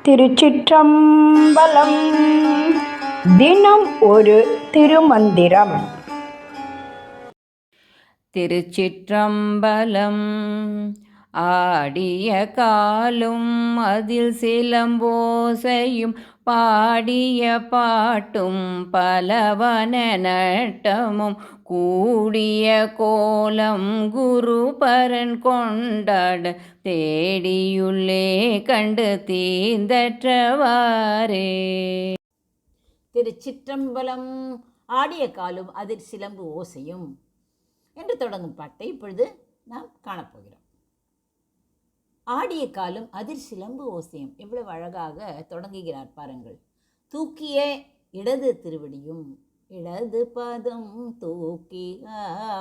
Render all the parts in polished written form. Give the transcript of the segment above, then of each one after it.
திருச்சிற்றம்பலம். தினம் ஒரு திருமந்திரம். திருச்சிற்றம்பலம். ஆடிய காலும் அதில் சிலம்போசையும் பாடிய பாட்டும் பலவன நட்டமும் கூடிய கோலம் குருபரன் கொண்டாட தேடியுள்ளே கண்டு தீர்ந்தற்றவாறே. திருச்சிற்றம்பலம். ஆடிய காலும் அதில் சிலம்பு ஓசையும் என்று தொடங்கும் பாட்டை இப்பொழுது நாம் காணப்போகிறோம். ஆடிய காலும் அதில் சிலம்பு ஓசையும் எவ்வளவு அழகாக தொடங்குகிறார் பாருங்கள். தூக்கிய இடது திருவடியும் இடது பதம் தூக்கி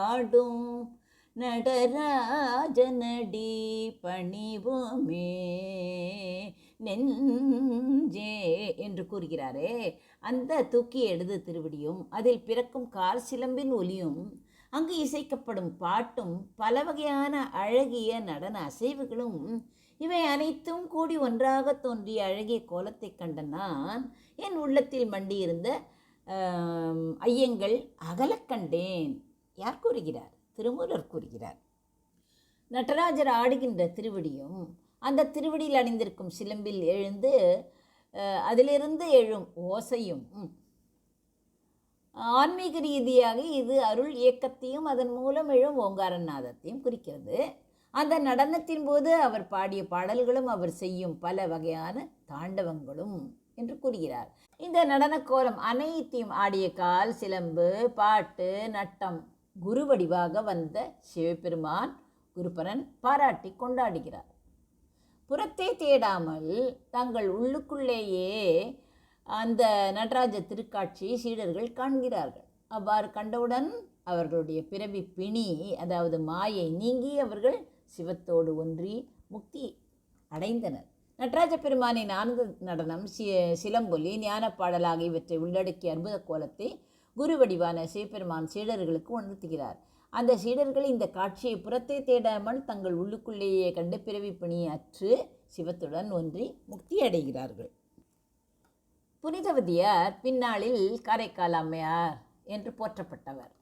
ஆடும் நடராஜனடி பணிவோமே நெஞ்சே என்று கூறுகிறாரே. அந்த தூக்கிய இடது திருவடியும் அதில் பிறக்கும் கார் சிலம்பின் ஒலியும் அங்கு இசைக்கப்படும் பாட்டும் பல வகையான அழகிய நடன அசைவுகளும் இவை அனைத்தும் கூடி ஒன்றாக தோன்றிய அழகிய கோலத்தை கண்ட நான் என் உள்ளத்தில் மண்டியிருந்த ஐயங்கள் அகலக் கண்டேன். யார் கூறுகிறார்? திருமூலர் கூறுகிறார். நடராஜர் ஆடுகின்ற திருவடியும் அந்த திருவடியில் அணிந்திருக்கும் சிலம்பில் எழுந்து அதிலிருந்து எழும் ஓசையும் ஆன்மீக ரீதியாக இது அருள் இயக்கத்தையும் அதன் மூலம் எழும் ஓங்காரநாதத்தையும் குறிக்கிறது. அந்த நடனத்தின் போது அவர் பாடிய பாடல்களும் அவர் செய்யும் பல வகையான தாண்டவங்களும் என்று கூறுகிறார். இந்த நடன கோலம் அனைத்தையும் ஆடிய கால், சிலம்பு, பாட்டு, நட்டம் குரு வடிவாக வந்த சிவபெருமான் குருபரன் பாராட்டி கொண்டாடுகிறார். புறத்தே தேடாமல் தங்கள் உள்ளுக்குள்ளேயே அந்த நடராஜ திருக்காட்சியை சீடர்கள் காண்கிறார்கள். அவ்வாறு கண்டவுடன் அவர்களுடைய பிறவி பிணி, அதாவது மாயை நீங்கி அவர்கள் சிவத்தோடு ஒன்றி முக்தி அடைந்தனர். நடராஜ பெருமானின் ஆனந்த நடனம், சிலம்பொலி, ஞான பாடல் ஆகியவற்றை உள்ளடக்கிய அற்புத கோலத்தை குரு வடிவான சிவபெருமான் சீடர்களுக்கு உணர்த்துகிறார். அந்த சீடர்கள் இந்த காட்சியை புறத்தை தேடாமல் தங்கள் உள்ளுக்குள்ளேயே கண்டு பிறவி பிணியை அற்று சிவத்துடன் ஒன்றி முக்தி அடைகிறார்கள். புனிதவதியார் பின்னாளில் காரைக்கால் அம்மையார் என்று போற்றப்பட்டவர்.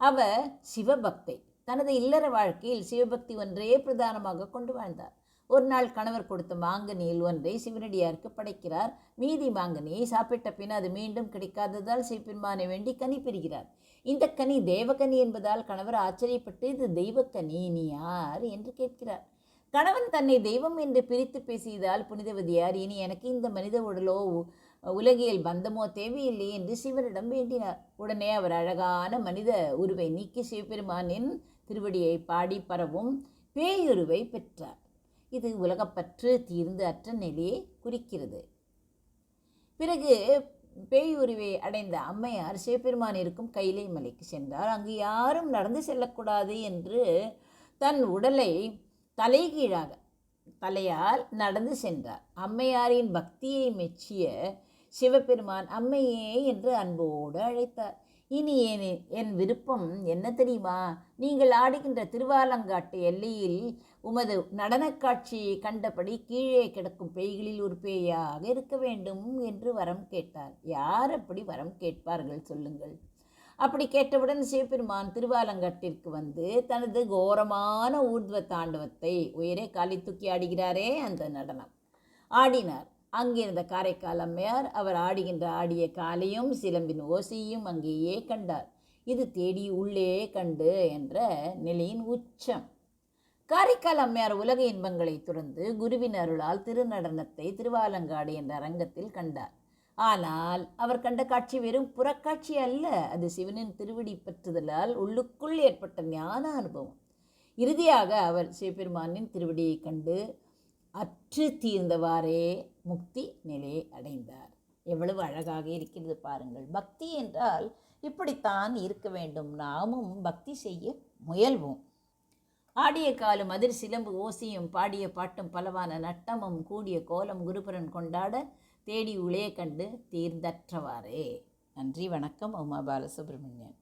அவர் சிவபக்தை. தனது இல்லற வாழ்க்கையில் சிவபக்தி ஒன்றே பிரதானமாக கொண்டு வாழ்ந்தார். ஒரு நாள் கணவர் கொடுத்த மாங்கனியில் ஒன்றை சிவனடியாருக்கு படைக்கிறார். மீதி மாங்கனியை சாப்பிட்ட பின் அது மீண்டும் கிடைக்காததால் சிவபெருமானை வேண்டி கனி பெறுகிறார். இந்த கனி தேவகனி என்பதால் கணவர் ஆச்சரியப்பட்டு, இது தெய்வக்கனி, நீ யார் என்று கேட்கிறார். கணவன் தன்னை தெய்வம் என்று பிரித்து பேசியதால் புனிதவதியார், இனி எனக்கு இந்த மனித உடலோ உலகியல் பந்தமோ தேவையில்லை என்று சிவனிடம் வேண்டினார். உடனே அவர் அழகான மனித உருவை நீக்கி சிவபெருமானின் திருவடியை பாடி பரவும் பேயுருவை பெற்றார். இது உலகப்பற்று தீர்ந்து அற்ற நிலையை குறிக்கிறது. பிறகு பேயுருவை அடைந்த அம்மையார் சிவபெருமான் இருக்கும் கைலை மலைக்கு சென்றார். அங்கு யாரும் நடந்து செல்லக்கூடாது என்று தன் உடலை தலைகீழாக தலையால் நடந்து சென்றார். அம்மையாரின் பக்தியை மெச்சிய சிவபெருமான் அம்மையே என்று அன்போடு அழைத்தார். இனி என் விருப்பம் என்ன தெரியுமா? நீங்கள் ஆடுகின்ற திருவாலங்காட்டு எல்லையில் உமது நடன காட்சியை கண்டபடி கீழே கிடக்கும் பேய்களில் ஒரு பேயாக இருக்க வேண்டும் என்று வரம் கேட்டார். யார் அப்படி வரம் கேட்பார்கள் சொல்லுங்கள்? அப்படி கேட்டவுடன் சிவபெருமான் திருவாலங்காட்டிற்கு வந்து தனது கோரமான ஊர்துவ தாண்டவத்தை உயரே காலை தூக்கி ஆடுகிறாரே அந்த நடனம் ஆடினார். அங்கிருந்த காரைக்கால் அம்மையார் அவர் ஆடிய காலையும் சிலம்பின் ஓசையும் அங்கேயே கண்டார். இது தேடி உள்ளே கண்டு என்ற நிலையின் உச்சம். காரைக்கால் அம்மையார் உலக இன்பங்களை துறந்து குருவின் அருளால் திருநடனத்தை திருவாலங்காடு என்ற அரங்கத்தில் கண்டார். ஆனால் அவர் கண்ட காட்சி வெறும் புறக்காட்சி அல்ல, அது சிவனின் திருவடி பற்றுதலால் உள்ளுக்குள் ஏற்பட்ட ஞான அனுபவம். இறுதியாக அவர் சிவபெருமானின் திருவடியை கண்டு அற்று தீர்ந்தவாறே முக்தி நிலையை அடைந்தார். எவ்வளவு அழகாக இருக்கிறது பாருங்கள். பக்தி என்றால் இப்படித்தான் இருக்க வேண்டும். நாமும் பக்தி செய்ய முயல்வோம். ஆடிய காலும் அதிர் சிலம்பு ஓசையும் பாடிய பாட்டும் பலவான நட்டமும் கூடிய கோலம் குருபரன் கொண்டாட தேடி உளைய கண்டு தீர்ந்தற்றவாறே. நன்றி, வணக்கம். உமா பாலசுப்ரமணியன்.